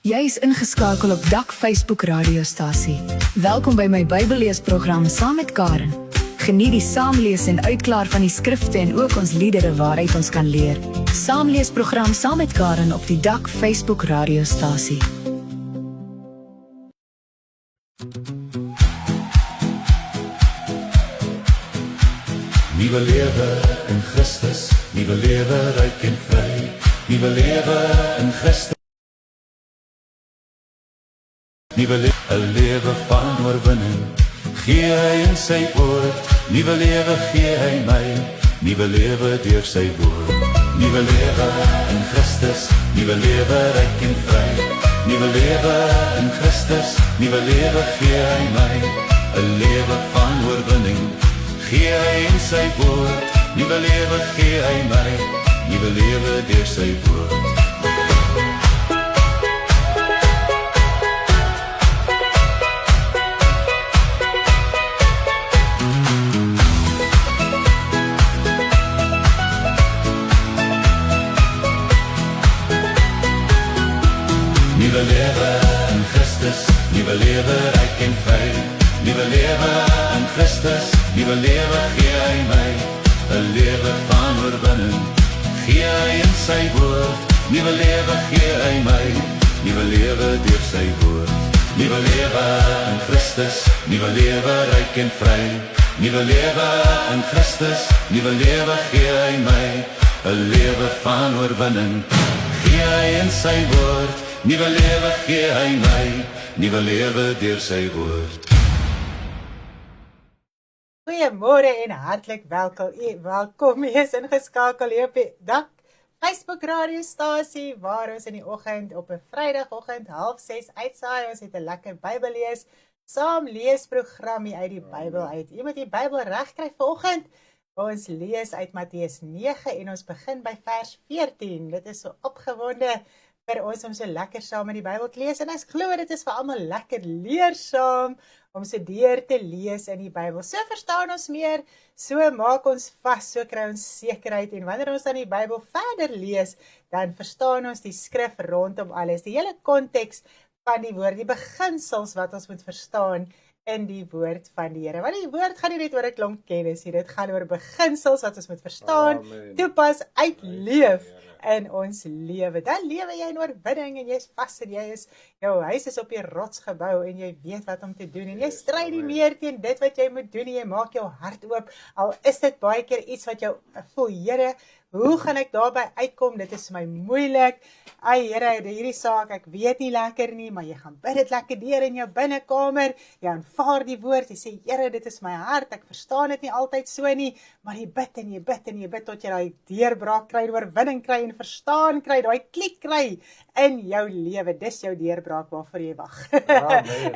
Jy is ingeskakel op Dak Facebook radiostasie. Welkom by my Bybelleesprogram saam met Karen. Geniet die saamlees en uitklaar van die skrifte en ook ons liedere waaruit ons kan leer. Saamleesprogram saam met Karen op die Dak Facebook radiostasie. Nuwe lewe in Christus, nuwe lewe ryk en vry, nuwe lewe in Christus. Nuwe lewe, 'n lewe van oorwinning, gee hy in sy woord. Nuwe lewe gee hy my, nuwe lewe deur sy woord. Nuwe lewe in Christus, nuwe lewe ryk en vry, nuwe lewe in Christus, nuwe lewe gee hy my, 'n lewe van oorwinning, gee hy in sy woord. Nuwe lewe gee hy my, nuwe lewe deur sy woord. Nuwe lewe in Christus, nuwe lewe ryk en vry, nuwe lewe in Christus, nuwe lewe gee hy my, 'n lewe van oorwinning, gee hy in sy woord. Nuwe lewe gee hy my, nuwe lewe deur sy woord. Nuwe lewe in Christus, nuwe lewe ryk en vry, nuwe lewe in Christus, nuwe lewe gee hy my, 'n lewe van oorwinning, gee hy in sy woord. Nuwe lewe gee hy my, nuwe lewe deur sy woord. Goeiemôre en hartlik welkom. Jy is ingeskakel hier op die Dak Facebook radiostasie waar ons in die oggend op 'n Vrydagoggend 5:30 uitsaai. Ons het 'n lekker Bybellees saam leesprogram hier uit die Bybel uit. Jy moet die Bybel regkry vanoggend. Ons lees uit Matteus 9 en ons begin by vers 14. Dit is so opgewonde vir ons om so lekker saam in die Bybel te lees, en ek glo dit is vir almal lekker leersaam om so deur te lees in die Bybel. So verstaan ons meer, so maak ons vas, so kry ons sekerheid, en wanneer ons dan die Bybel verder lees, dan verstaan ons die skrif rondom alles, die hele konteks van die woord, die beginsels wat ons moet verstaan in die woord van die Here. Want die woord gaan nie net oor 'n klomp kennis hier, dit gaan oor beginsels wat ons moet verstaan, toepas, uitleef in ons lewe. Dan lewe jy in oorwinning en jy is vas en jou huis is op die rots gebou en jy weet wat om te doen en jy stry nie meer teen dit wat jy moet doen en jy maak jou hart oop, al is dit baie keer iets wat jou voel, Here, hoe gaan ek daarby uitkom? Dit is my moeilik. Ai Here, hierdie saak, ek weet nie lekker nie, maar jy gaan bid dit lekker deur in jou binnekamer. Jy aanvaar die woord, jy sê, Here, dit is my hart, ek verstaan dit nie altyd so nie, maar jy bid en jy bid en jy bid tot jy daai deurbraak kry, oorwinning kry en verstaan kry, daai klik kry in jou lewe. Dis jou deurbraak waarvoor jy wag.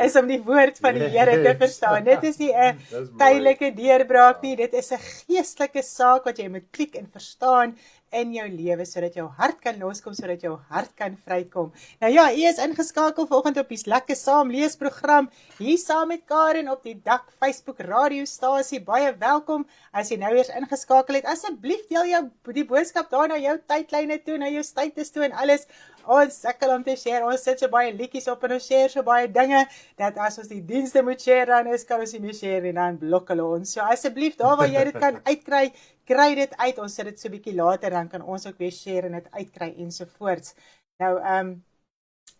Is om die woord van die Here te verstaan. Dit is nie 'n tydelike deurbraak nie, dit is 'n geestelike saak wat jy moet klik en verstaan in jou lewe, sodat jou hart kan loskom, sodat jou hart kan vrykom. Nou ja, jy is ingeskakel vanoggend op die lekker saam leesprogram, hier saam met Karen op die Dak Facebook radiostasie. Baie welkom, as jy nou eers ingeskakel het, asseblief deel jou die boodskap daar na jou tydlyne toe, na jou status toe en alles. Ons sukkel om te share, ons sit so baie liedjies op en ons share so baie dinge, dat as ons die dienste moet share, dan kan ons nie meer share en dan blok hulle ons. So asseblief, daar waar jy dit kan uitkry, kry dit uit, ons sit dit so bietjie later, dan kan ons ook weer share en dit uitkry ensovoorts. Nou,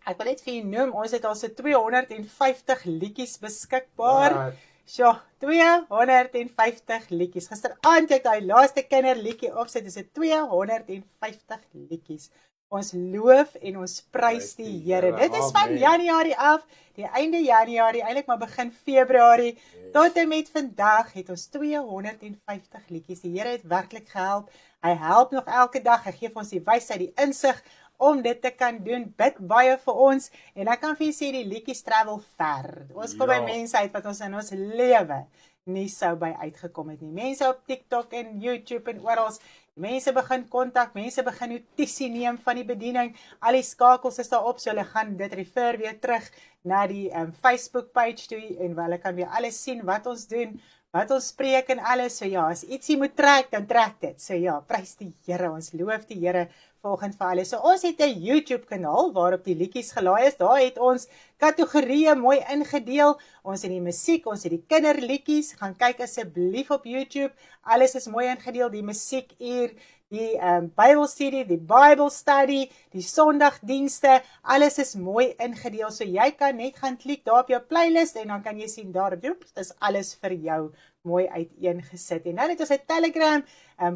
ek wil net vir julle noem, ons het al so 250 liedjies beskikbaar. So, 250 liedjies. Gisteraand het hy laaste kinderliedjie opsit, is dit 250 liedjies. Ons loof en ons prys die Here. Dit is van Januarie af, die einde Januarie, eintlik maar begin Februarie, tot en met vandag het ons 250 liedjies. Die Here het werklik gehelp. Hy help nog elke dag. Hy gee vir ons die wysheid, die insig om dit te kan doen. Bid baie vir ons en ek kan vir julle sê die liedjies travel ver. Ons kom by mense uit wat ons in ons lewe nie sou by uitgekom het nie. Mense op TikTok en YouTube en oral. Mense begin kontak, mense begin notisie neem van die bediening. Al die skakels is daar op, so hulle gaan dit refer weer terug na die Facebook page toe en hulle kan weer alles sien wat ons doen, wat ons spreek en alles, so ja, as ietsie moet trek, dan trek dit, so ja, prys die Here, ons loof die Here volgens vir alles. So ons het 'n YouTube kanaal waarop die liedjies gelaai is, daar het ons kategorieë mooi ingedeel, ons het die musiek, ons het die kinderliedjies, gaan kyk asseblief op YouTube, alles is mooi ingedeel, die musiekuur, die Bybelstudie, die Bible study, die Sondagdienste, alles is mooi ingedeel, so jy kan net gaan klik daar op jou playlist en dan kan jy sien daar, dis alles vir jou mooi uiteengesit. En dan het ons 'n Telegram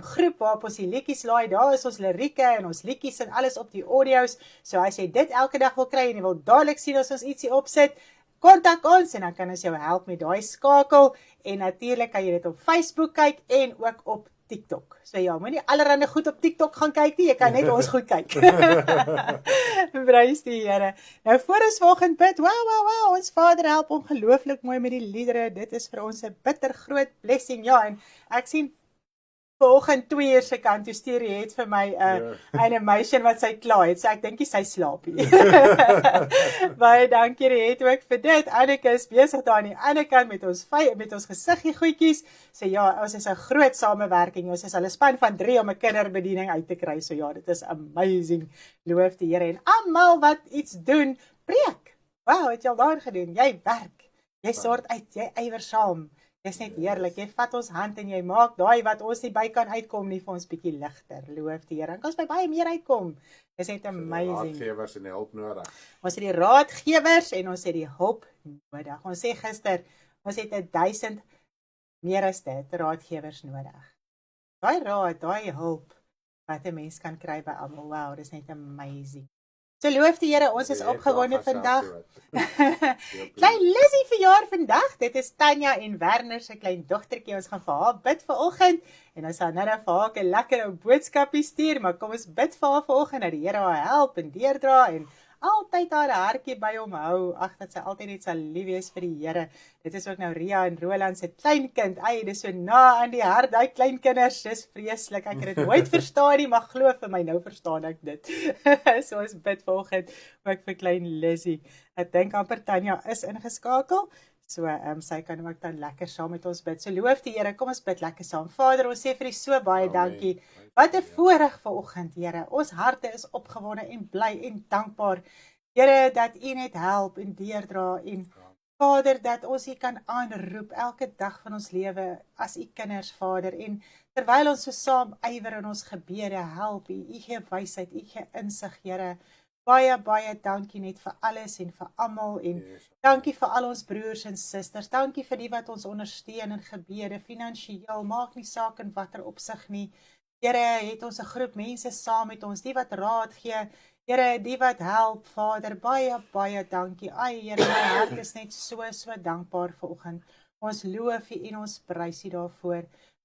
groep waarop ons die liedjies laai, daar is ons lirieke en ons liedjies en alles op die audio's, so as jy dit elke dag wil kry en jy wil dadelik sien as ons ietsie opsit, kontak ons en dan kan ons jou help met daai skakel en natuurlik kan jy dit op Facebook kyk en ook op TikTok. So ja, moenie allerhande goed op TikTok gaan kyk nie, jy kan net ons goed kyk. Prys die Here. Nou voor ons volgende bid, wow, ons Vader help ongelooflik mooi met die liedere, dit is vir ons 'n bitter groot blessing, ja, en ek sien vanoggend 2 uur se kant toe stuur jy het vir my 'n animation wat sy klaar het, so ek dink sy slaap nie. Baie dankie het ook vir dit. Anneke is besig daar aan die ander kant met ons gesiggie goedjies. So ja, ons is 'n groot samewerking. Ons is al 'n span van 3 om 'n kinderbediening uit te kry. So ja, dit is amazing. Loof die Here en almal wat iets doen, preek. Wow, het jy al daar gedoen? Jy werk. Jy sort uit, jy ywer saam. Dis net heerlik, jy vat ons hand en jy maak daai wat ons nie by kan uitkom nie vir ons bietjie ligter, loof die Here. En kan ons by baie meer uitkom. Dis net amazing. Raadgewers en hulp nodig. Ons het die raadgewers en ons het die hulp nodig. Ons sê gister, ons het 1000 meer as dit raadgewers nodig. Daai raad, daai hulp wat 'n mens kan kry by almal. Wow, dis net amazing. So loof die Here, ons is opgewonde vandag. Klein Lizzie verjaar vandag. Dit is Tanya en Werner se klein dogtertjie. Ons gaan vir haar bid vanoggend en ons gaan nou vir haar 'n lekker boodskapie stuur, maar kom ons bid vir haar vanoggend dat die Here haar help en deurdra en altyd haar hartjie by hom hou. Ag, dat sy altyd net sal lief wees vir die Here. Dit is ook nou Ria en Roland se kleinkind. Ai, dis so na aan die hart, daai kleinkinders. Dis vreeslik. Ek het dit nooit verstaan nie, maar glo vir my, nou verstaan ek dit. So ons bid vanoggend ook vir klein Lizzie. Ek dink amper Tanya is ingeskakel. So sy kan ook dan lekker saam met ons bid. So loof die Here, kom ons bid lekker saam. Vader, ons sê vir U so baie dankie. Wat 'n voorreg vanoggend, Here. Ons harte is opgewonde en bly en dankbaar. Here, dat U net help en deurdra en Vader, dat ons U kan aanroep elke dag van ons lewe as U kinders, Vader. En terwyl ons so saam ywer in ons gebede help, U gee wysheid, U gee insig, Here. Baie dankie net vir alles en vir almal en dankie vir al ons broers en susters. Dankie vir die wat ons ondersteun in gebede, finansiëel, maak nie saak in watter opsig nie. Here, het ons 'n groep mense saam met ons, die wat raad gee, Here, die wat help, Vader, baie dankie. Ai, Here, my hart is net so dankbaar vanoggend. Ons loof U en ons prys U daarvoor.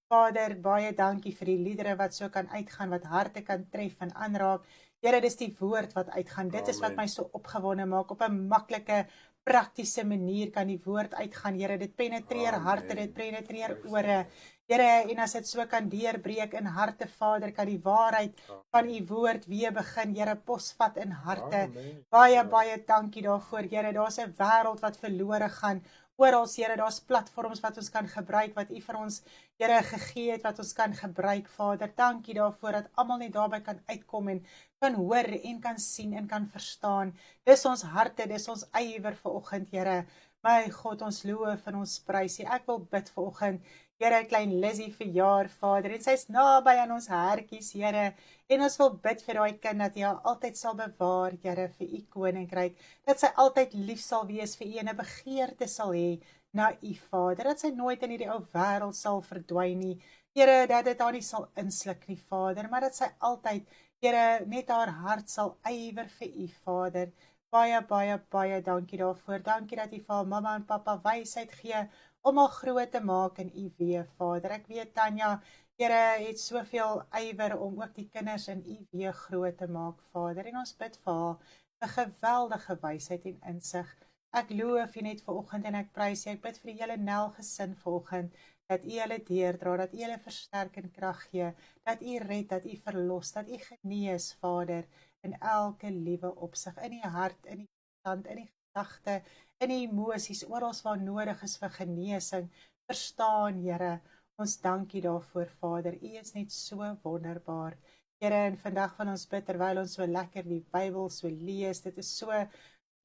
Vader, baie dankie vir die liedere wat so kan uitgaan, wat harte kan tref en aanraak. Here, dis die woord wat uitgaan. Dit is wat my so opgewonde maak. Op 'n maklike, praktiese manier kan die woord uitgaan. Here, dit penetreer harte, dit penetreer ore. Here, en as dit so kan deurbreek in harte, Vader, kan die waarheid van U woord weer begin, Here, posvat in harte. Baie dankie daarvoor, Here. Daar's 'n wêreld wat verlore gaan. Oral, Here, daar's platforms wat ons kan gebruik, wat U vir ons, Here, gegee het, wat ons kan gebruik, Vader. Dankie daarvoor, dat almal net daarby kan uitkom en kan hoor en kan sien en kan verstaan. Dis ons harte, dis ons ywer vanoggend, Here. My God, ons loof en ons prys U. Ek wil bid vanoggend, Here, klein Lizzie verjaar, Vader, en sy's naby aan ons hartjies, Here, en ons wil bid vir daai kind, dat U haar altyd sal bewaar, Here, vir U koninkryk, dat sy altyd lief sal wees vir U en 'n begeerte sal hê na U, Vader, dat sy nooit in hierdie ou wêreld sal verdwyn nie, Here, dat dit haar nie sal insluk nie, Vader, maar dat sy altyd, Here, net haar hart sal ywer vir U, Vader. Baie dankie daarvoor. Dankie dat U vir haar mamma en pappa wysheid gee om haar groot te maak in U weë, Vader. Ek weet Tanya, Here, het soveel ywer om ook die kinders in U weë groot te maak, Vader. En ons bid vir haar 'n geweldige wysheid en insig. Ek loof U net vanoggend en ek prys U. Ek bid vir die hele Nel gesin vanoggend, dat U hulle deurdra, dat U hulle versterk en krag gee, dat U red, dat U verlos, dat U genees, Vader, in elke liewe opsig, in die hart, in die verstand, in die gedagte, in die emosies, oral waar nodig is vir genesing, verstaan, Here. Ons dankie daarvoor, Vader. U is net so wonderbaar. Here, en vandag van ons bid, terwyl ons so lekker die Bybel so lees, dit is so,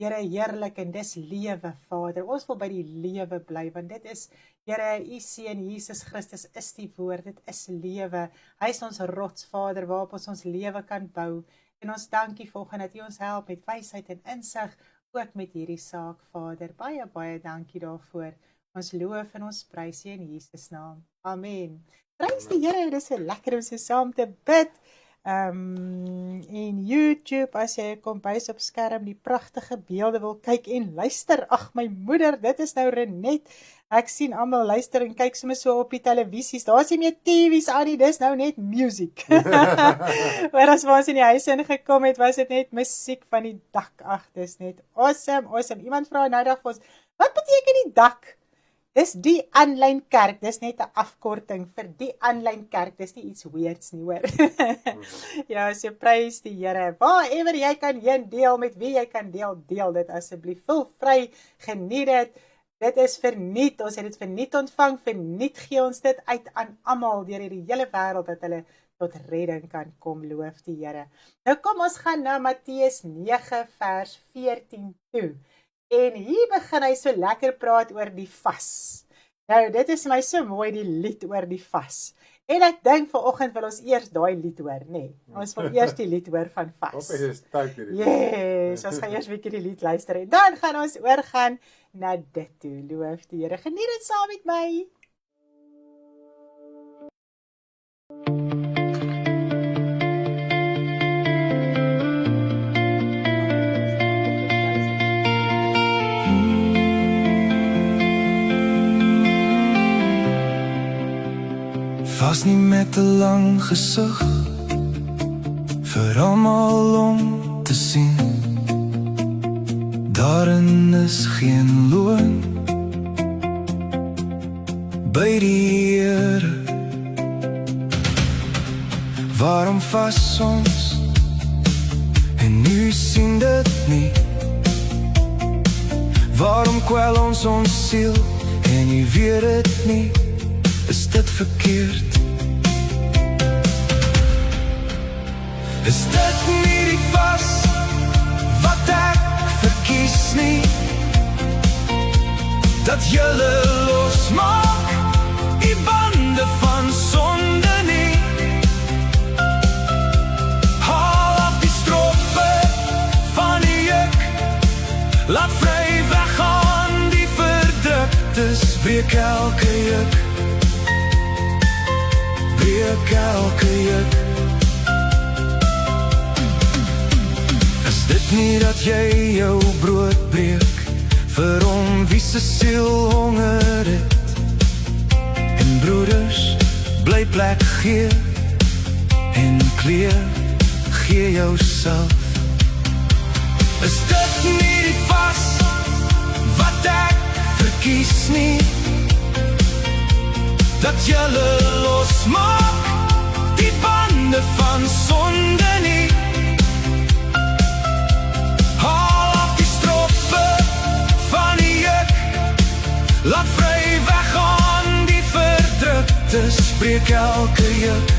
Here, heerlik, en dis lewe, Vader. Ons wil by die lewe bly, want dit is, Here, u seun Jesus Christus is die woord, dit is lewe. Hy is ons rots, Vader, waarop ons lewe kan bou. En ons dankie volgens dat u ons help met wysheid en insig, ook met hierdie saak, Vader. Baie, baie dankie daarvoor. Ons loof en ons prys u in Jesus naam. Amen. Prys die Here, dit is so lekker om so saam te bid. En YouTube, as jy kom bys op skerm die pragtige beelde wil kyk en luister, ag my moeder, dit is nou Renet, ek sien almal luister en kyk soms so op die televisies, daar is nie meer TV's aan nie, dis nou net music. Maar as ons in die huis ingekom het, was dit net musiek van die dak, ag dis net awesome, iemand vra nou dag vir ons, wat beteken die dak? Dis die aanlyn kerk, dis net 'n afkorting vir die aanlyn kerk, dis nie iets weirds nie, hoor. Ja, so prys die Here, waarever jy kan heen deel, met wie jy kan deel, deel dit asseblief, voel vry, geniet dit is verniet, ons het dit verniet ontvang, verniet gee ons dit uit aan almal, deur die hele wêreld, dat hulle tot redding kan kom, loof die Here. Nou kom ons gaan na Matteus 9 vers 14 toe. En hier begin hy so lekker praat oor die vas. Nou, dit is my so mooi, die lied oor die vas. En ek dink vanoggend wil ons eers daai lied hoor, nee. Ons wil eers die lied hoor van vas. Op is tyd hierdie. Yes, ons gaan eers 'n bietjie die lied luister en dan gaan ons oorgaan na dit toe. Loof die Here. Geniet dit saam met my. Was nie met 'n lang gesig vir almal om te sien. Daarin is geen loon by die Here. Waarom vas ons en nu sien dit nie? Waarom kwel ons siel en jy weet dit nie? Is dit verkeerd? Is dit nie die vas wat ek verkies nie? Dat julle losmaak die bande van sonde nie? Haal af die strope van die juk, laat vry weggaan die verdruktes, breek elke juk, breek elke juk. Is dit nie dat jy jou brood breek vir hom wie se siel honger het, en broeders bly plek gee en kleer gee jouself? Is dit nie die vas wat ek verkies nie? Dat julle losmaak die bande van sonde nie? Haal af die strope van die juk, laat vry weggaan die verdruktes, breek elke juk,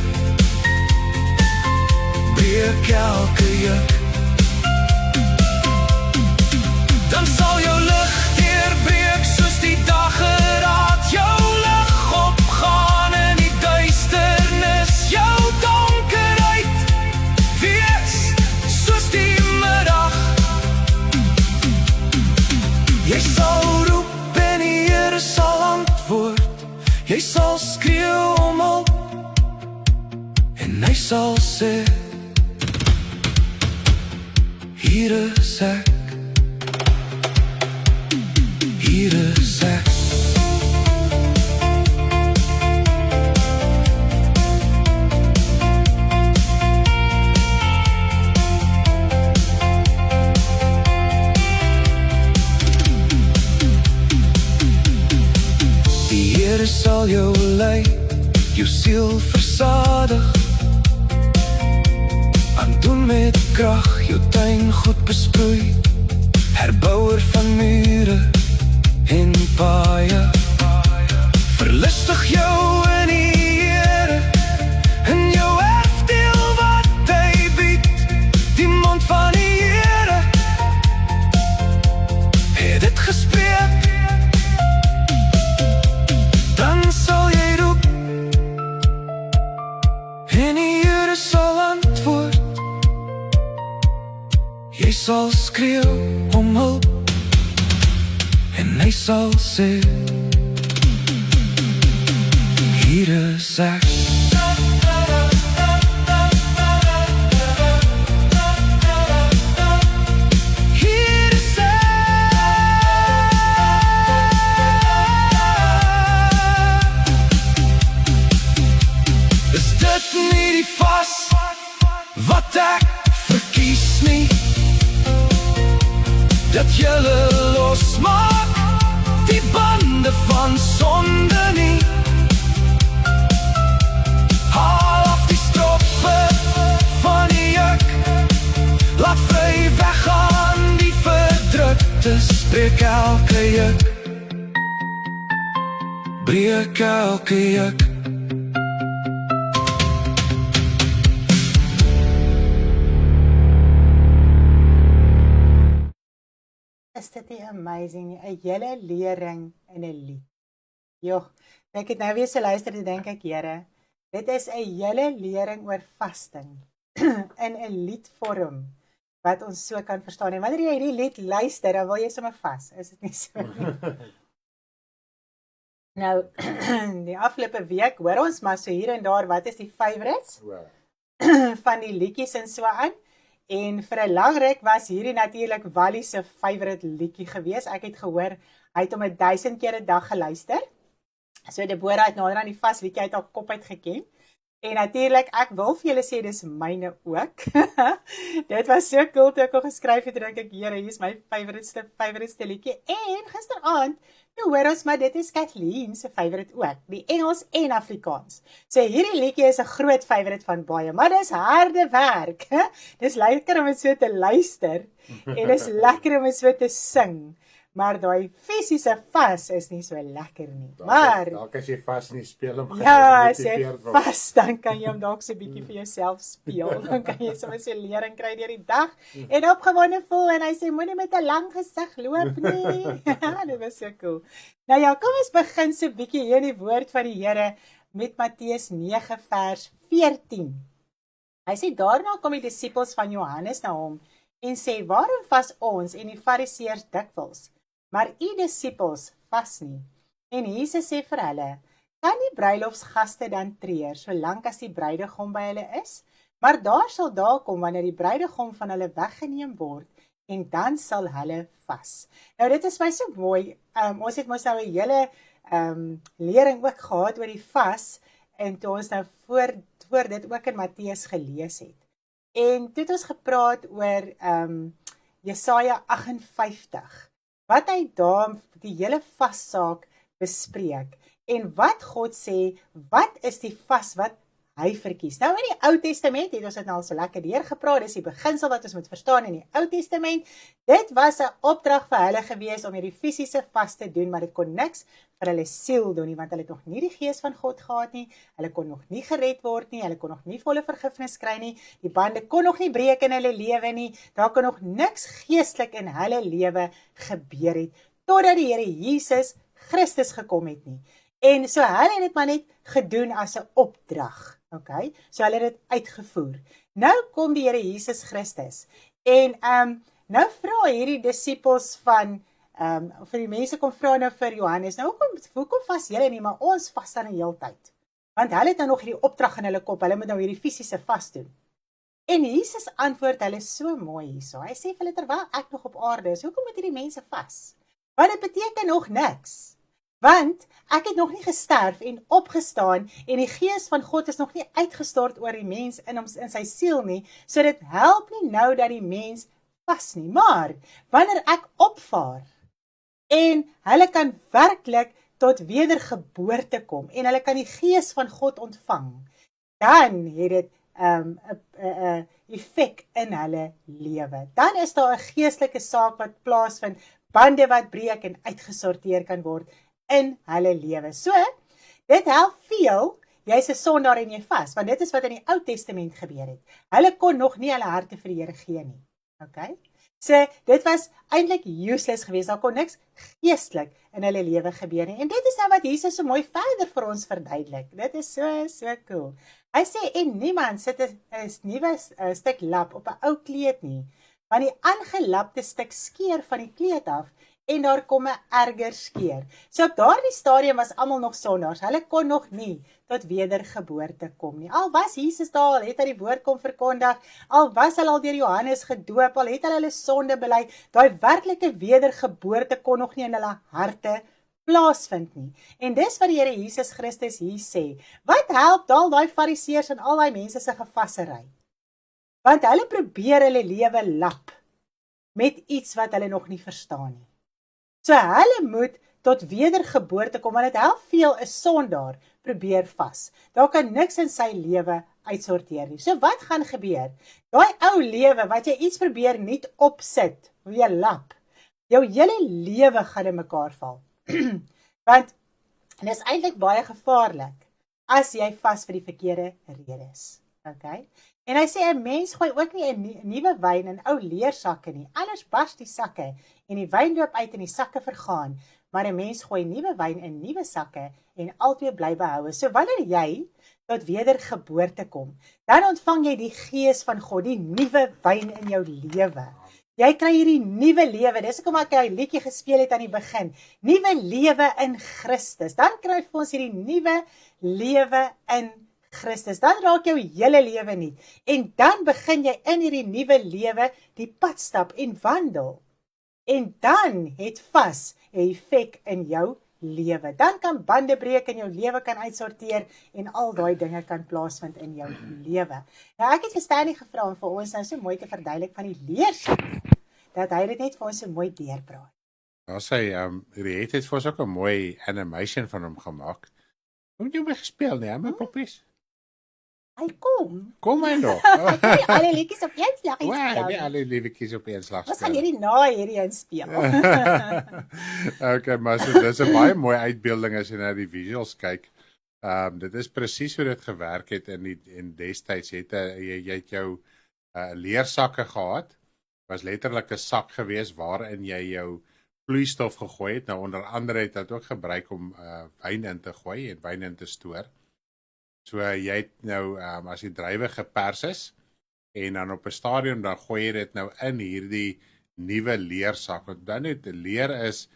breek elke juk. Dan sal jou lig deurbreek soos die dageraad, jou lig opgaan in die duisternis, jou donkerheid wees soos die middag. Jy sal roep en die Here sal antwoord, jy sal skreeu om hulp en hy sal sê, hier is ek, hier is ek. Die Here sal jou lei, jou siel versadig, aandoen met krag, jou tuin goed besproei, herbouer van mure en paaie, Verlustig jou in die Here, in jou erfdeel wat hy bied. Die mond van die Here het dit gespreek. Dan sal jy roep en die Here sal antwoord. Jy sal skreeu om hulp en hy sal sê, hier is ek. Hier is ek. Is dit nie die vas wat ek verkies nie? Dat julle losmaak die bande van sonde nie. Haal af die stroppe van die juk, laat vry weggaan die verdruktes. Breek elke juk, breek elke juk. Is dit nie amazing nie? 'n hele lering in 'n lied. Joh, ek het nou weer so luister en dink ek, Here, dit is 'n hele lering oor vasting in 'n liedvorm wat ons so kan verstaan. En wanneer jy hierdie lied luister, dan wil jy sommer vas. Is dit nie so nie? Nou, die afgelope week hoor ons maar so hier en daar, wat is die favorites van die liedjies en so aan. En vir 'n lang ruk was hierdie natuurlik Wally se favorite liedjie gewees. Ek het gehoor, hy het hom 1000 keer 'n dag geluister. So Deborah het nader aan die vas liedjie uit haar kop uit geken. En natuurlik, ek wil vir julle sê, dis myne ook. Dit was so cool toe ek al geskryf het, dink ek, Here, hier is my favoriteste liedjie. En gisteraand, nou hoor ons, maar dit is Kathleen se favorite ook, die Engels en Afrikaans. So hierdie liedjie is 'n groot favorite van baie, maar dis harde werk. Dis lekker om dit so te luister en dis lekker om dit so te sing. Maar daai fisiese vas is nie so lekker nie. Maar dalk as jy vas nie speel hom, ja, as jy vas, dan kan jy hom dalk so 'n bietjie vir jouself speel. Dan kan jy sommer so lering kry deur die dag en opgewonde voel en hy sê moenie met 'n lang gesig loop nie. Dit was so cool. Nou ja, kom ons begin so 'n bietjie hier in die woord van die Here met Matteus 9 vers 14. Hy sê daarna kom die disippels van Johannes na hom en sê, waarom vas ons en die fariseërs dikwels, maar u disippels vas nie? En Jesus sê vir hulle, kan die bruilofsgaste dan treur, solank as die bruidegom by hulle is? Maar daar sal dae kom wanneer die bruidegom van hulle weggeneem word, en dan sal hulle vas. Nou dit is my so mooi, ons het mos nou 'n hele lering ook gehad oor die vas, en toe ons nou voor dit ook in Matteus gelees het. En toe het ons gepraat oor Jesaja 58, wat hy daar die hele vassaak bespreek, en wat God sê, wat is die vas wat hy verkies. Nou in die Ou Testament het ons dit nou al so lekker deurgepraat, dis die beginsel wat ons moet verstaan in die Ou Testament. Dit was 'n opdrag vir hulle gewees om hierdie fisiese vas te doen, maar dit kon niks vir hulle siel doen nie, want hulle het nog nie die gees van God gehad nie, hulle kon nog nie gered word nie, hulle kon nog nie volle vergifnis kry nie, die bande kon nog nie breek in hulle lewe nie, daar kon nog niks geestelik in hulle lewe gebeur het, totdat die Here Jesus Christus gekom het nie. En so hulle het dit maar net gedoen as 'n opdrag, okay? So hulle het dit uitgevoer. Nou kom die Here Jesus Christus, en nou vra hierdie disippels van, vir die mense kom vra nou vir Johannes, nou hoekom vas julle nie, maar ons vas dan die hele tyd? Want hulle het nou nog hierdie opdrag in hulle kop, hulle moet nou hierdie fisiese vas doen. En Jesus antwoord hulle so mooi hierso, hy sê vir hulle, terwyl ek nog op aarde is, hoekom moet hierdie mense vas? Want dit beteken nog niks. Want ek het nog nie gesterf en opgestaan en die gees van God is nog nie uitgestort oor die mens in sy siel nie, so dit help nie nou dat die mens vas nie. Maar wanneer ek opvaar en hulle kan werklik tot wedergeboorte kom en hulle kan die gees van God ontvang, dan het dit 'n effek in hulle lewe. Dan is daar 'n geestelike saak wat plaasvind, bande wat breek en uitgesorteer kan word in hulle lewe. So, Dit help veel, jy's 'n sondaar en jy vas, want dit is wat in die Ou Testament gebeur het. Hulle kon nog nie hulle harte vir die Here gee nie. Okay? So, dit was eintlik useless geweest, daar kon niks geestelik in hulle lewe gebeur nie. En dit is nou wat Jesus so mooi verder vir ons verduidelik. Dit is so cool. Hy sê, en niemand sit 'n nuwe stuk lap op 'n ou kleed nie, want die aangelapte stuk skeur van die kleed af, en daar kom 'n erger skeur. So op daardie stadium was almal nog sondaars. Hulle kon nog nie tot wedergeboorte kom nie. Al was Jesus daar, al het hy die woord kom verkondig, al was hulle al deur Johannes gedoop, al het hulle sonde bely, daai werklike wedergeboorte kon nog nie in hulle harte plaasvind nie. En dis wat die Here Jesus Christus hier sê. Wat help daai fariseërs en al daai mense se gevassery? Want hulle probeer hulle lewe lap met iets wat hulle nog nie verstaan nie. So hulle moet tot wedergeboorte kom, want dit help veel 'n sondaar probeer vas. Daar kan niks in sy lewe uitsorteer nie. So wat gaan gebeur? Daai ou lewe wat jy iets probeer nuut opsit, weer lap, jou hele lewe gaan in mekaar val. Want dit is eintlik baie gevaarlik as jy vas vir die verkeerde redes. Okay? En hy sê 'n mens gooi ook nie 'n nuwe wyn in ou leersakke nie, anders bars die sakke en die wyn loop uit en die sakke vergaan, maar 'n mens gooi nuwe wyn in nuwe sakke en albei bly behoue. So wanneer jy tot wedergeboorte kom, dan ontvang jy die Gees van God, die nuwe wyn in jou lewe. Jy kry hierdie nuwe lewe. Dis hoekom ek 'n liedjie gespeel het aan die begin. Nuwe lewe in Christus. Dan kry jy vir ons hierdie nuwe lewe in Christus. Dan raak jou hele lewe nie. En dan begin jy in hierdie nuwe lewe die pad stap en wandel. En dan het vas 'n effek in jou lewe. Dan kan bande breek en jou lewe kan uitsorteer en al daai dinge kan plaasvind in jou lewe. Nou ek het vir Stanley gevra om vir ons nou so mooi te verduidelik van die leersak, dat hy dit net vir ons so mooi deurpraat. Ja, sy Riet het vir ons ook 'n mooi animation van hom gemaak. Hoe het jy mee gespeel nie, my poppies? Hy kom. Kom maar nog. Hy kan nie alle liedjies op een slag Wow, nie speel. alle liedjies op een slag Ons gaan speel. hierdie na hierdie inspeel. Okay, maar so dis 'n baie mooi uitbeelding as jy na die visuals kyk. Dit is presies hoe dit gewerk het in destyds het jy het jou leersakke gehad. Was letterlik 'n sak gewees waarin jy jou vloeistof gegooi het. Nou onder andere het dit ook gebruik om wyn in te gooi en wyn in te stoor. So jy het nou as die druiwe gepers is en dan op 'n stadium dan gooi jy dit nou in hierdie nuwe leersak. Want dan net die leer is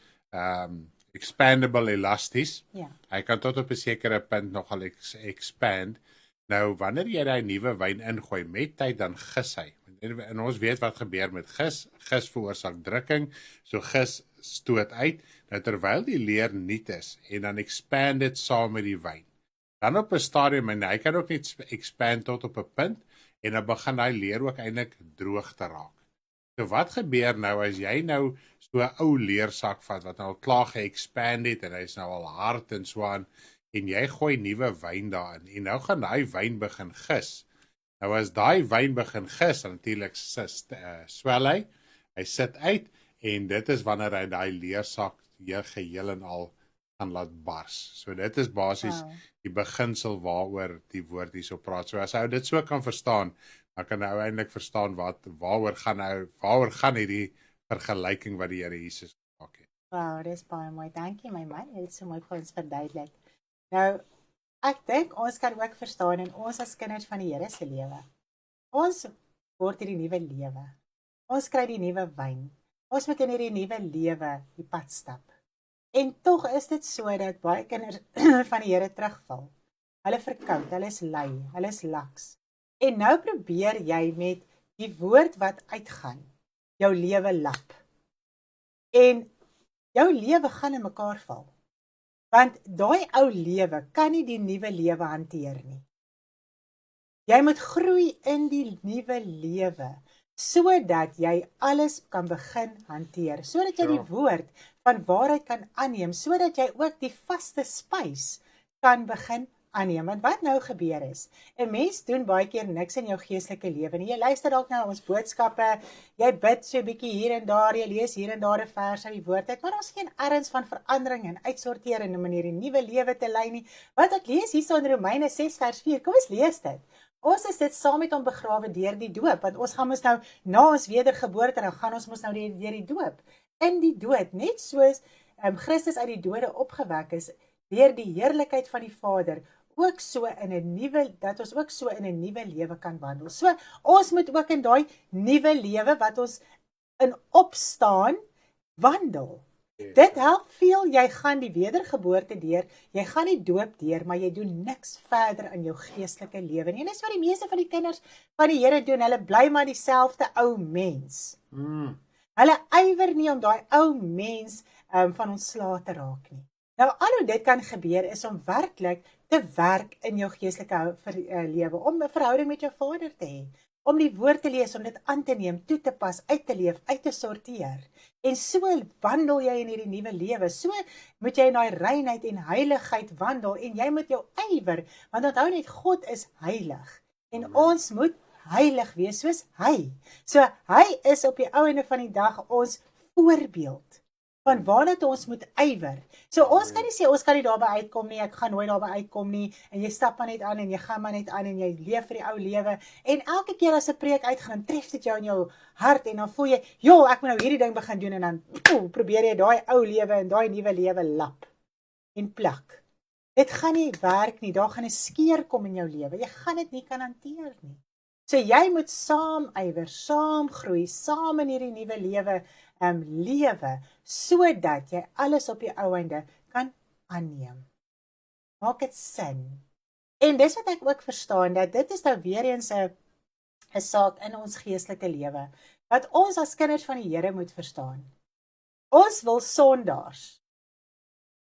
expandable elasties. Ja. Hy kan tot op 'n sekere punt nogal expand. Nou wanneer jy daai nuwe wyn ingooi met tyd dan gis hy. En ons weet wat gebeur met gis. Gis veroorsaak drukking. So gis stoot uit. Nou terwyl die leer nuut is en dan expand dit saam met die wyn. Dan op 'n stadium en hy kan ook net expand tot op 'n punt en dan begin daai leer ook eintlik droog te raak. So wat gebeur nou as jy nou so 'n ou leersak vat wat nou al klaar ge-expand het en hy's nou al hard en so aan en jy gooi nuwe wyn daarin en nou gaan daai wyn begin gis. Nou as daai wyn begin gis, natuurlik swel hy sit uit en dit is wanneer hy daai leersak geheel en al gaan laat bars. So dit is basies die beginsel waaroor die woord hierso praat. So as hy dit so kan verstaan, dan kan hy eintlik verstaan waaroor gaan hierdie vergelyking wat die Here Jesus gemaak het. Wow, dis baie mooi. Dankie my man. Jy het so mooi vir ons verduidelik. Nou, ek dink ons kan ook verstaan en ons as kinders van die Here se lewe. Ons word hierdie nuwe lewe. Ons kry die nuwe wyn. Ons moet in hierdie nuwe lewe die pad stap. En tog is dit so dat baie kinders van die Here terugval. Hulle verkoud, hulle is lui, hulle is laks. En nou probeer jy met die woord wat uitgaan, jou lewe lap. En jou lewe gaan in mekaar val. Want daai ou lewe kan nie die nuwe lewe hanteer nie. Jy moet groei in die nuwe lewe, sodat jy alles kan begin hanteer, sodat jy die woord van waarheid kan aanneem, sodat jy ook die vaste spys kan begin aanneem. Want wat nou gebeur is, 'n mens doen baie keer niks in jou geestelike lewe nie. Jy luister dalk na ons boodskappe, jy bid so 'n bietjie hier en daar, jy lees hier en daar 'n vers uit die woord uit, maar daar's geen erns van verandering en uitsortering om in hierdie nuwe lewe te lei nie. Wat ek lees hierso in Romeine 6 vers 4, kom ons lees dit. Ons is dit saam met hom begrawe deur die doop, want ons gaan mos nou na ons wedergeboorte, dan gaan ons mos nou deur die doop. In die dood, net soos Christus uit die dode opgewek is, deur die heerlikheid van die Vader, ook so in 'n nuwe, dat ons ook so in 'n nuwe lewe kan wandel. So, ons moet ook in daai nuwe lewe wat ons in opstaan, wandel. Dit help veel, jy gaan die wedergeboorte deur, jy gaan die doop deur, maar jy doen niks verder in jou geestelike lewe nie. En dis wat die meeste van die kinders van die Here doen, hulle bly maar dieselfde ou mens. Hulle ywer nie om daai ou mens van ontslae te raak nie. Nou, al hoe dit kan gebeur, is om werklik te werk in jou geestelike lewe, om 'n verhouding met jou Vader te hê, om die woord te lees, om dit aan te neem, toe te pas, uit te leef, uit te sorteer. En so wandel jy in hierdie nuwe lewe, so moet jy in daai reinheid en heiligheid wandel, en jy moet jou ywer, want onthou net, God is heilig, en ons moet heilig wees soos hy. So, hy is op die ou einde van die dag ons voorbeeld, van waarna ons moet ywer. So ons kan nie sê, ons kan nie daarby uitkom nie, ek gaan nooit daarby uitkom nie, en jy stap maar net aan, en jy gaan maar net aan, en jy leef vir die ou lewe, en elke keer as 'n preek uitgaan, tref dit jou in jou hart, en dan voel jy, ek moet nou hierdie ding begin doen, en dan probeer jy daai ou lewe, en daai nuwe lewe lap, en plak. Dit gaan nie werk nie, daar gaan 'n skeur kom in jou lewe, jy gaan dit nie kan hanteer nie. So jy moet saam ywer, saam groei, saam in hierdie nuwe lewe lewe, sodat jy alles op die ou einde kan aanneem. Maak dit sin. En dis wat ek ook verstaan, dat dit is nou weer eens 'n saak in ons geestelike lewe, wat ons as kinders van die Here moet verstaan. Ons wil sondaars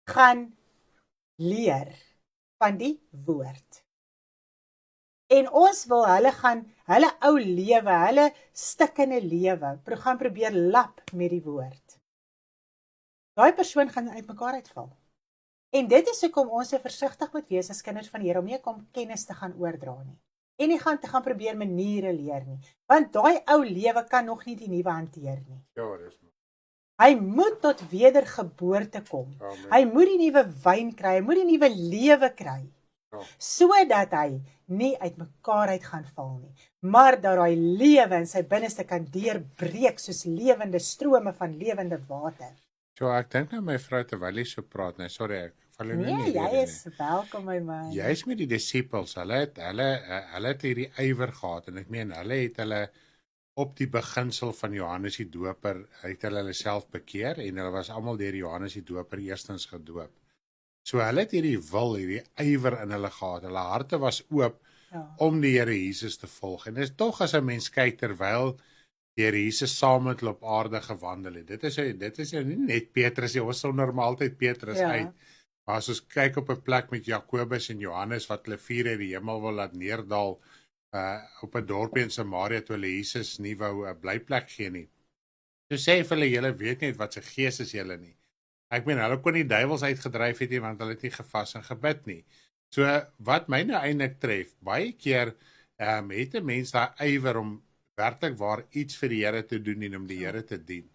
gaan leer van die woord. En ons wil hulle ou lewe, hulle stikkende lewe, gaan probeer lap met die woord. Daai persoon gaan uitmekaar uitval. En dit is hoekom ons so versigtig moet wees as kinders van die Here, om nie kom kennis te gaan oordra nie. En nie gaan probeer maniere leer nie. Want daai ou lewe kan nog nie die nuwe hanteer nie. Ja, dis maar. Hy moet tot wedergeboorte kom. Amen. Hy moet die nuwe wyn kry, hy moet die nuwe lewe kry. Sodat hy nie uitmekaar uit gaan val nie, maar dat hy lewe in sy binneste kan deurbreek soos lewende strome van lewende water. So ek dink nou my vrou terwyl jy so praat, nee, sorry, ek val nou nie. Nee, jy is welkom my man. Jy is met die disippels, hulle het hierdie ywer gehad, en ek meen, hulle op die beginsel van Johannes die Doper, het hulle self bekeer, en hulle was almal deur Johannes die Doper eerstens gedoop. So hulle het hierdie ywer in hulle gehad, hulle harte was oop om die Here Jesus te volg. En dit is tog as 'n mens kyk, terwyl die Here Jesus saam met hulle op aarde gewandel het. Dit is nie net Petrus, ons sonder altyd Petrus uit. Maar as ons kyk op 'n plek met Jakobus en Johannes, wat hulle vuur uit die hemel wil laat neerdal, op 'n dorpie in Samaria, toe hulle Jesus nie wou 'n blyplek gee nie. So sê vir hulle, julle weet nie wat se gees is julle nie. Ek meen, hulle kon nie duiwels uitgedryf het nie, want hulle het nie gevas en gebid nie. So, wat my nou eintlik tref, baie keer het 'n mens daai ywer om werklik waar iets vir die Here te doen en om die Here te dien.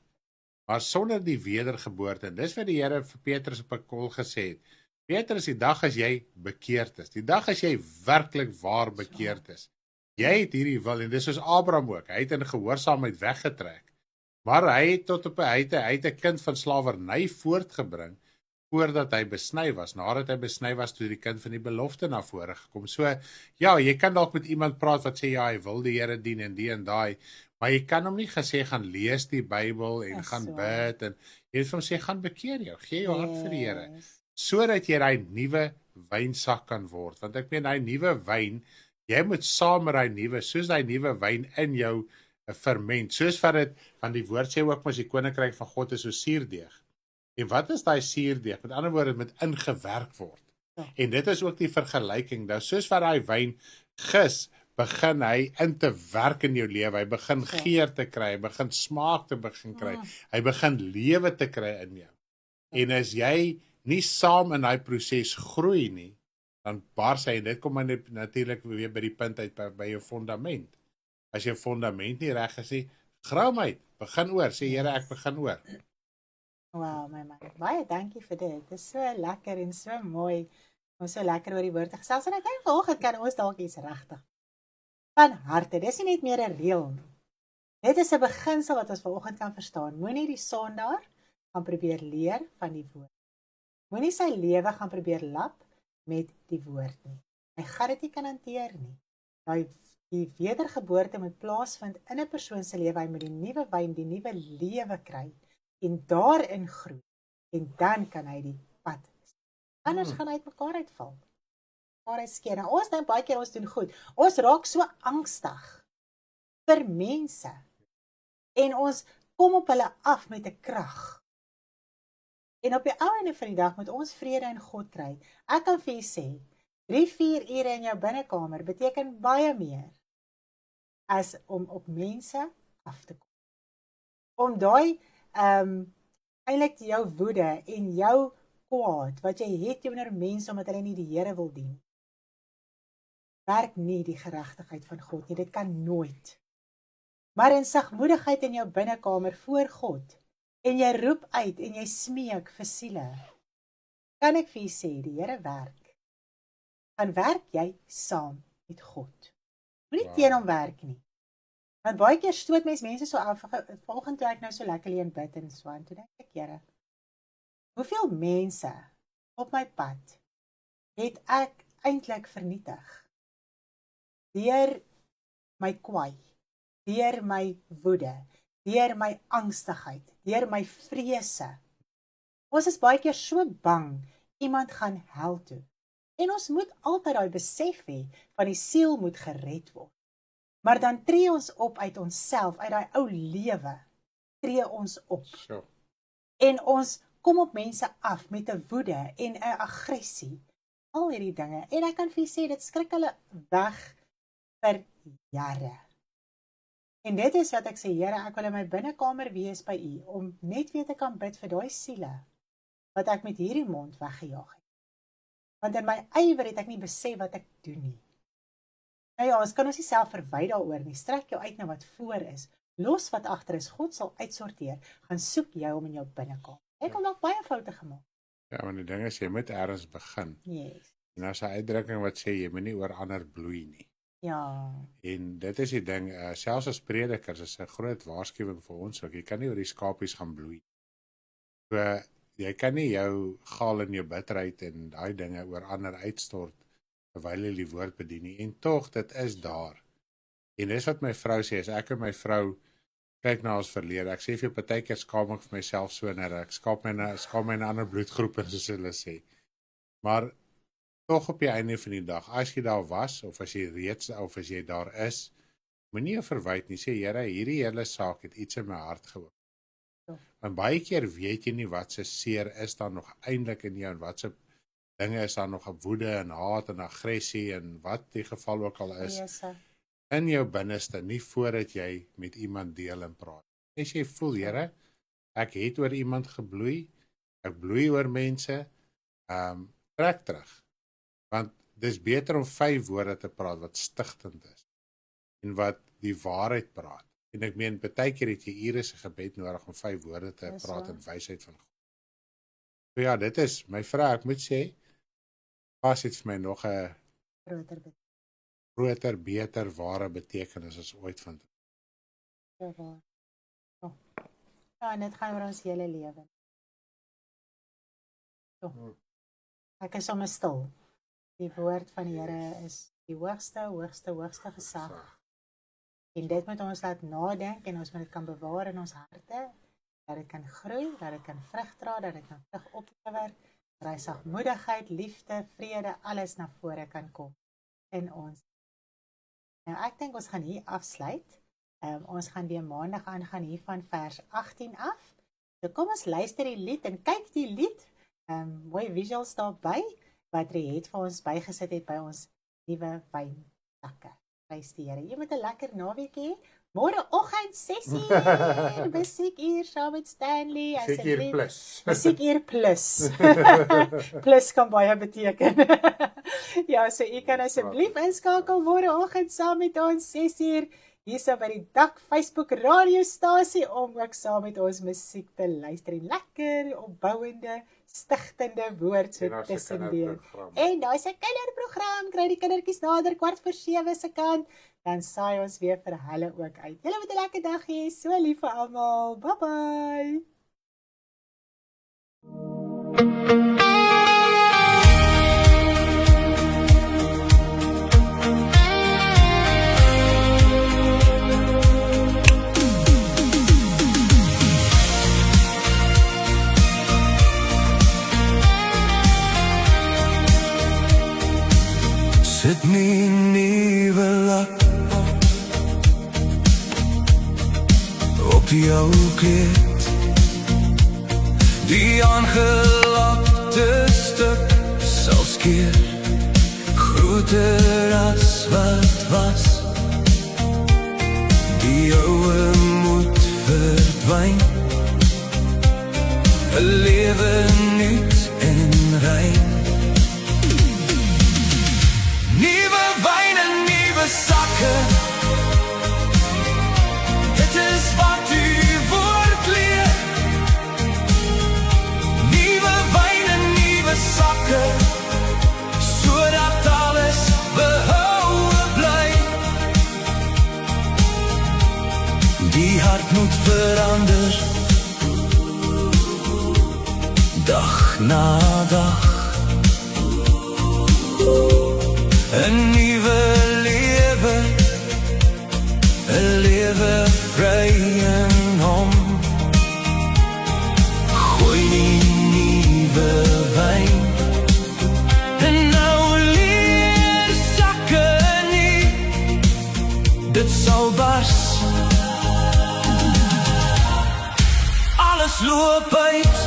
Maar sonder die wedergeboorte, en dis wat die Here vir Petrus op 'n kol gesê het. Petrus, die dag as jy bekeerd is, die dag as jy werklik waar bekeerd is, jy het hierdie wil, en dis soos Abraham ook, hy het in gehoorsaamheid weggetrek. Maar hy het 'n kind van slawerny voortgebring, voordat hy besny was. Nadat hy besny was, toe die kind van die belofte na vore gekom. So, ja, jy kan dalk met iemand praat wat sê, ja, hy wil die Here dien en die en daai, maar jy kan hom nie gesê, gaan lees die Bybel en gaan bid, en jy het hom sê, gaan bekeer jou, gee jou hart vir die Here, sodat jy daai nuwe wynsak kan word. Want ek meen, daai nuwe wyn, jy moet saam met daai nuwe, soos daai nuwe wyn in jou ferment, soos wat dit, want die woord sê ook, maar die koninkryk van God is so suurdeeg. En wat is daai suurdeeg? Met ander woorde, met ingewerk word. En dit is ook die vergelyking, nou soos wat daai wyn gis, begin hy in te werk in jou lewe, hy begin geur te kry, hy begin smaak te begin kry, hy begin lewe te kry in jou. En as jy nie saam in daai proses groei nie, dan bars hy, en dit kom natuurlik weer by die punt uit by jou fondament. As jou fondament nie reg is nie, grou my uit, begin oor, sê Here, ek begin oor. Wow, my man. Baie dankie vir dit. Dit is so lekker en so mooi om so lekker oor die woord te gesels. En ek dink vanoggend kan ons dalk iets regtig van harte. Dis nie net meer 'n reël nie. Dit is 'n beginsel wat ons vanoggend kan verstaan. Moenie die sondaar gaan probeer leer van die woord. Moenie sy lewe gaan probeer lap met die woord nie. Hy gaan dit nie kan hanteer nie. Die wedergeboorte moet plaasvind in 'n persoon se lewe. Hy moet die nuwe wyn, die nuwe lewe kry en daarin groei. En dan kan hy die pad. Anders gaan hy uitmekaar uitval. Maar hy skeer. Nou, ons dink baie keer ons doen goed. Ons raak so angstig vir mense. En ons kom op hulle af met 'n krag. En op die einde van die dag moet ons vrede in God kry. Ek kan vir julle sê, 3-4 ure in jou binnekamer beteken baie meer as om op mense af te kom. Om daai eintlik jou woede en jou kwaad wat jy het teenoor mense omdat hulle nie die Here wil dien, werk nie die geregtigheid van God nie. Dit kan nooit. Maar in sagmoedigheid in jou binnekamer voor God, en jy roep uit en jy smeek vir siele, kan ek vir jy sê, die Here werk. Dan werk jy saam met God. Moenie teen hom werk nie. Want baie keer stoot mense so af. Vanoggend toe ek nou so lekker leen bid en so aan, toe dink ek, Here, hoeveel mense op my pad het ek eintlik vernietig? Deur my kwaai, deur my woede, deur my angstigheid, deur my vrese. Ons is baie keer so bang, iemand gaan hel toe. En ons moet altyd daai besef hê, van die siel moet gered word. Maar dan tree ons op uit onsself, uit daai ou lewe, tree ons op. So. En ons kom op mense af met 'n woede en 'n aggressie. Al hierdie dinge. En ek kan vir julle sê, dit skrik hulle weg vir jare. En dit is wat ek sê, Here, ek wil in my binnekamer wees by U, om net weer te kan bid vir daai siele, wat ek met hierdie mond weggejaag het. Want in my ywer het ek nie besef wat ek doen nie. Nou ja, ons kan ons nie self verwy daaroor nie. Strek jou uit na wat voor is. Los wat agter is. God sal uitsorteer. Gaan soek jou om in jou binnekamer. Ek het dalk baie foute gemaak. Ja, want die ding is, jy moet ergens begin. Yes. En as 'n uitdrukking wat sê, jy moet nie oor ander bloei nie. Ja. En dit is die ding, selfs as predikers is 'n groot waarskuwing vir ons ook. Jy kan nie oor die skapies gaan bloei. So, jy kan nie jou gaal en jou bitterheid en daai dinge oor ander uitstort terwyl jy die woord bedien nie. En tog, dit is daar. En dis wat my vrou sê, as ek en my vrou kyk na ons verlede, ek sê vir partykeer skaam ek vir myself so net, ek skaam my in 'n ander bloedgroep, soos hulle sê. Maar tog op die einde van die dag, as jy daar was, of as jy daar is, moenie jou verwyd nie, sê, Here, hierdie hele saak het iets in my hart geopen. Want baie keer weet jy nie wat se seer is daar nog eintlik in jou, en wat se dinge is daar nog op woede en haat en aggressie, en wat die geval ook al is, in jou binneste, nie voordat jy met iemand deel en praat. As jy voel, Here, ek het oor iemand gebloei, ek bloei oor mense, trek terug. Want dis beter om 5 woorde te praat wat stigtend is, en wat die waarheid praat. En ek meen, baie keer het jy ure se gebed nodig om 5 woorde te praat in wysheid van God. So ja, dit is, my vrou, ek moet sê, pas het vir my nog 'n groter, beter, ware betekenis as ooit van dit. Ja, waar. Oh. Ja, en dit gaan oor ons hele lewe. So. Ek is sommer stil. Die woord van die Here is die hoogste gesag. En dit moet ons laat nadink en ons moet dit kan bewaar in ons harte, dat dit kan groei, dat dit kan vrug dra, dat dit kan vrug oplewer, dat hy sagmoedigheid, liefde, vrede, alles na vore kan kom in ons. Nou ek dink ons gaan hier afsluit. Ons gaan weer maandag aangaan hier van vers 18 af. So kom ons luister die lied en kyk die lied. Mooi visuals daarby, wat het vir ons bygesit het by ons nuwe wyntakke. Prys die Here. Jy moet 'n lekker naweek hê. Môreoggend 6:00, musiekuur saam met Stanley. Seker plus. Musiekuur plus. Plus kan baie beteken. Ja, so u kan asseblief inskakel môreoggend saam met ons 6:00 hierso by die Dak Facebook radiostasie om ook saam met ons musiek te luister en lekker opbouende, stigtende woord so tussendeur. En daar's 'n kinderprogram, kry die kindertjies nader 6:15 se kant, dan saai ons weer vir hulle ook uit. Julle moet 'n lekker dag hê, so lief vir almal. Bye bye. Sit nie nuwe lak op jou kleed, die aangelakte stuk sal skeer groter as wat was, die ouwe moet verdwyn, 'n lewe nuut en rein. Nieuwe wijn en nieuwe zakken, dit is wat u voortleer. Nieuwe wijn en nieuwe zakken, zodat alles behouden bly. Die hart moet verander, dag na dag. 'N nuwe lewe, 'n lewe vry in hom. Gooi nie nuwe wyn en nou leer sakke nie, dit sal bars. Alles loop uit